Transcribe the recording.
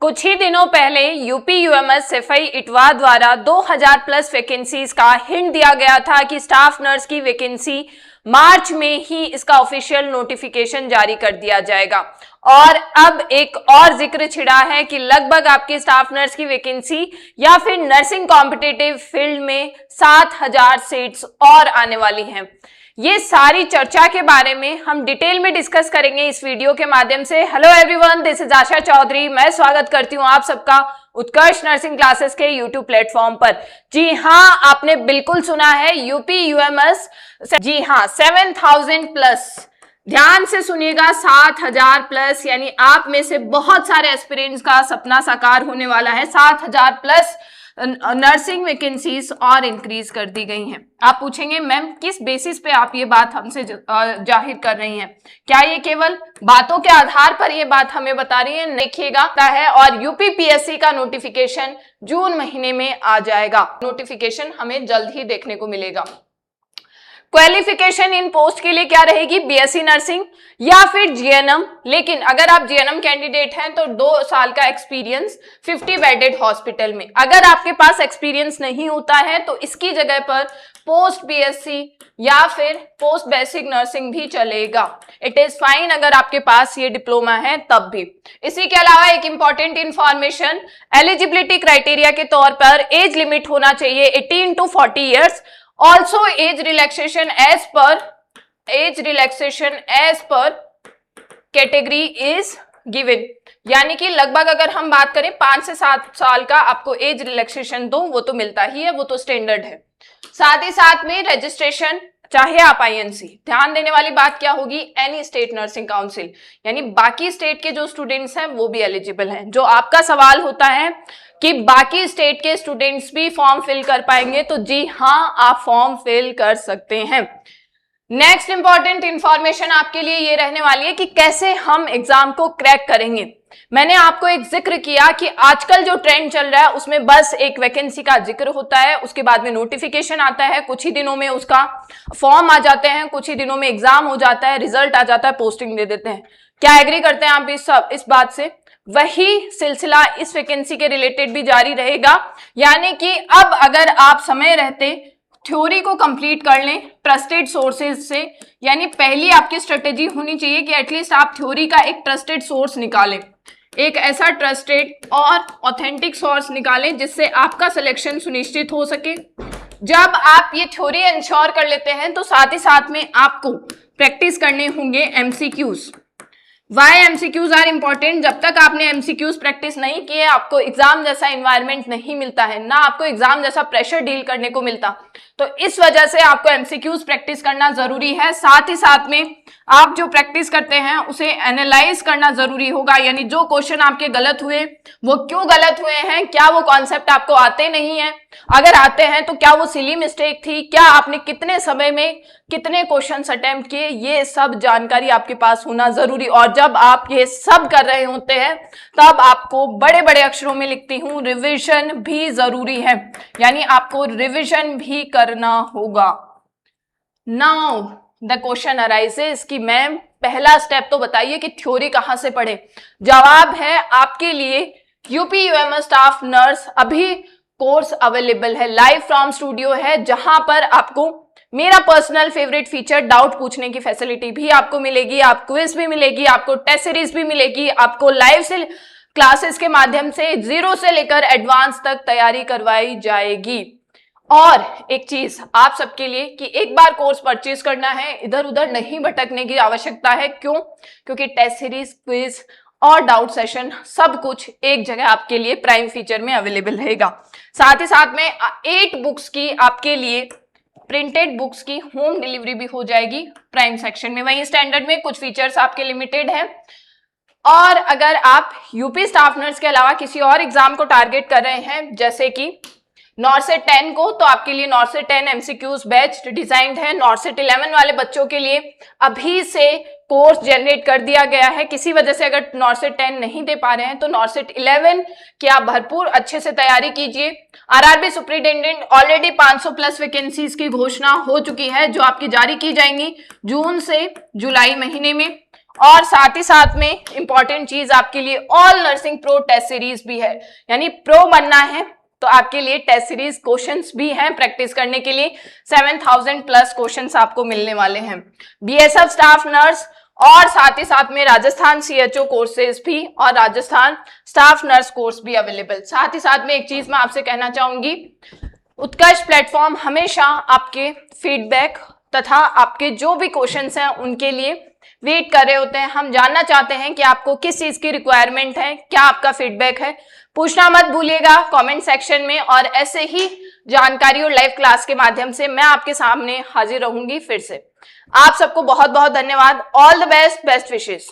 कुछ ही दिनों पहले यूपी यूएमएस सैफई इटवा द्वारा 2000 प्लस वैकेंसीज का हिंट दिया गया था कि स्टाफ नर्स की वैकेंसी मार्च में ही इसका ऑफिशियल नोटिफिकेशन जारी कर दिया जाएगा। और अब एक और जिक्र छिड़ा है कि लगभग आपकी स्टाफ नर्स की वैकेंसी या फिर नर्सिंग कॉम्पिटिटिव फील्ड में 7000 सीट्स और आने वाली हैं। ये सारी चर्चा के बारे में हम डिटेल में डिस्कस करेंगे इस वीडियो के माध्यम से। हेलो एवरीवन, दिस इज आशा चौधरी। मैं स्वागत करती हूँ आप सबका उत्कर्ष नर्सिंग क्लासेस के यूट्यूब प्लेटफॉर्म पर। जी हाँ, आपने बिल्कुल सुना है, यूपी यूएमएस। जी हाँ, 7000 प्लस। ध्यान से सुनिएगा, 7000 प्लस, यानी आप में से बहुत सारे एस्पिरेंट्स का सपना साकार होने वाला है। 7000 प्लस नर्सिंग वैकेंसीज और इंक्रीज कर दी गई हैं। आप पूछेंगे मैम किस बेसिस पे आप ये बात हमसे जाहिर कर रही हैं? क्या ये केवल बातों के आधार पर ये बात हमें बता रही है? देखिएगा है, और यूपीपीएससी का नोटिफिकेशन जून महीने में आ जाएगा। नोटिफिकेशन हमें जल्द ही देखने को मिलेगा। क्वालिफिकेशन इन पोस्ट के लिए क्या रहेगी? बीएससी नर्सिंग या फिर जीएनएम। लेकिन अगर आप जीएनएम कैंडिडेट हैं तो 2 साल का एक्सपीरियंस 50 बेडेड हॉस्पिटल में। अगर आपके पास एक्सपीरियंस नहीं होता है तो इसकी जगह पर पोस्ट बीएससी या फिर पोस्ट बेसिक नर्सिंग भी चलेगा। इट इज फाइन अगर आपके पास ये डिप्लोमा है तब भी। इसी के अलावा एक इंपॉर्टेंट इंफॉर्मेशन, एलिजिबिलिटी क्राइटेरिया के तौर पर एज लिमिट होना चाहिए 18 to 40 years. Also age relaxation as per category is given, यानी कि लगभग अगर हम बात करें 5 से 7 साल का आपको एज रिलैक्सेशन दो, वो तो मिलता ही है, वो तो स्टैंडर्ड है। साथ ही साथ में रजिस्ट्रेशन, चाहे आप आईएनसी, ध्यान देने वाली बात क्या होगी, एनी स्टेट नर्सिंग काउंसिल, यानी बाकी स्टेट के जो स्टूडेंट्स हैं वो भी एलिजिबल हैं। जो आपका सवाल होता है कि बाकी स्टेट के स्टूडेंट्स भी फॉर्म फिल कर पाएंगे, तो जी हाँ, आप फॉर्म फिल कर सकते हैं। नेक्स्ट इंपॉर्टेंट इंफॉर्मेशन आपके लिए ये रहने वाली है कि कैसे हम एग्जाम को क्रैक करेंगे। मैंने आपको एक जिक्र किया कि आजकल जो ट्रेंड चल रहा है उसमें बस एक वैकेंसी का जिक्र होता है, उसके बाद में नोटिफिकेशन आता है, कुछ ही दिनों में उसका फॉर्म आ जाते हैं, कुछ ही दिनों में एग्जाम हो जाता है, रिजल्ट आ जाता है, पोस्टिंग दे देते हैं। क्या एग्री करते हैं आप इस बात से? वही सिलसिला इस वैकेंसी के रिलेटेड भी जारी रहेगा, यानी कि अब अगर आप समय रहते थ्योरी को कंप्लीट कर लें ट्रस्टेड सोर्सेज से, यानी पहली आपकी स्ट्रेटेजी होनी चाहिए कि एटलीस्ट आप थ्योरी का एक ट्रस्टेड सोर्स निकालें, एक ऐसा ट्रस्टेड और ऑथेंटिक सोर्स निकालें जिससे आपका सिलेक्शन सुनिश्चित हो सके। जब आप ये थ्योरी इंश्योर कर लेते हैं तो साथ ही साथ में आपको प्रैक्टिस करने होंगे MCQs. Why MCQs are important? जब तक आपने एमसीक्यूज प्रैक्टिस नहीं किए, आपको एग्जाम जैसा इन्वायरमेंट नहीं मिलता है, ना आपको एग्जाम जैसा प्रेशर डील करने को मिलता। तो इस वजह से आपको एमसीक्यूज प्रैक्टिस करना जरूरी है। साथ ही साथ में आप जो प्रैक्टिस करते हैं उसे एनालाइज करना जरूरी होगा, यानी जो क्वेश्चन आपके गलत हुए वो क्यों गलत हुए हैं, क्या वो कॉन्सेप्ट आपको आते नहीं है, अगर आते हैं तो क्या वो सिली मिस्टेक थी, क्या आपने कितने समय में कितने क्वेश्चंस अटेम्प्ट किए, ये सब जानकारी आपके पास होना जरूरी। और जब आप ये सब कर रहे होते हैं तब आपको बड़े बड़े अक्षरों में लिखती हूं, रिवीजन भी जरूरी है, यानी आपको रिवीजन भी करना होगा। नाउ द क्वेश्चन अराइजेस कि मैम पहला स्टेप तो बताइए कि थ्योरी कहां से पढ़े। जवाब है आपके लिए यूपी यूएमएस स्टाफ नर्स अभी कोर्स अवेलेबल है, लाइव फ्रॉम स्टूडियो है, जहां पर आपको मेरा पर्सनल फेवरेट फीचर डाउट पूछने की फैसिलिटी भी आपको मिलेगी, आपको क्विज भी मिलेगी, आपको टेस्ट सीरीज भी मिलेगी, आपको लाइव से क्लासेस के माध्यम से 0 से लेकर एडवांस तक तैयारी करवाई जाएगी। और एक चीज आप सबके लिए कि एक बार कोर्स परचेज करना है, इधर उधर नहीं भटकने की आवश्यकता है। क्यों? क्योंकि टेस्ट सीरीज, क्विज और डाउट सेशन सब कुछ एक जगह आपके लिए प्राइम फीचर में अवेलेबल रहेगा। साथ ही साथ में 8 बुक्स की आपके लिए प्रिंटेड बुक्स की होम डिलीवरी भी हो जाएगी प्राइम सेक्शन में। वहीं स्टैंडर्ड में कुछ फीचर्स आपके लिमिटेड हैं। और अगर आप यूपी स्टाफ नर्स के अलावा किसी और एग्जाम को टारगेट कर रहे हैं, जैसे कि नॉर्सेट 10 को, तो आपके लिए नॉर्सेट 10 एमसीक्यूज बैच डिजाइंड है। नॉर्सेट 11 वाले बच्चों के लिए अभी से कोर्स जनरेट कर दिया गया है। किसी वजह से अगर नॉर्सेट 10 नहीं दे पा रहे हैं तो नॉर्सेट 11 की आप भरपूर अच्छे से तैयारी कीजिए। RRB superintendent already 500 plus vacancies की घोषणा हो चुकी है, जो आपकी जारी की जाएंगी जून से जुलाई महीने में। और साथ ही साथ में इंपॉर्टेंट चीज आपके लिए all nursing pro test series भी है, यानी प्रो बनना है तो आपके लिए टेस्ट सीरीज क्वेश्चंस भी हैं प्रैक्टिस करने के लिए। 7000 प्लस क्वेश्चंस आपको मिलने वाले हैं। बीएसएफ स्टाफ नर्स और साथ ही साथ में राजस्थान सीएचओ कोर्सेज भी और राजस्थान स्टाफ नर्स कोर्स भी अवेलेबल। साथ ही साथ में एक चीज मैं आपसे कहना चाहूंगी, उत्कर्ष प्लेटफॉर्म हमेशा आपके फीडबैक तथा आपके जो भी क्वेश्चंस हैं उनके लिए वेट कर रहे होते हैं। हम जानना चाहते हैं कि आपको किस चीज की रिक्वायरमेंट है, क्या आपका फीडबैक है, पूछना मत भूलिएगा कमेंट सेक्शन में। और ऐसे ही जानकारी और लाइव क्लास के माध्यम से मैं आपके सामने हाजिर रहूंगी फिर से। आप सबको बहुत बहुत धन्यवाद। All the best, best wishes.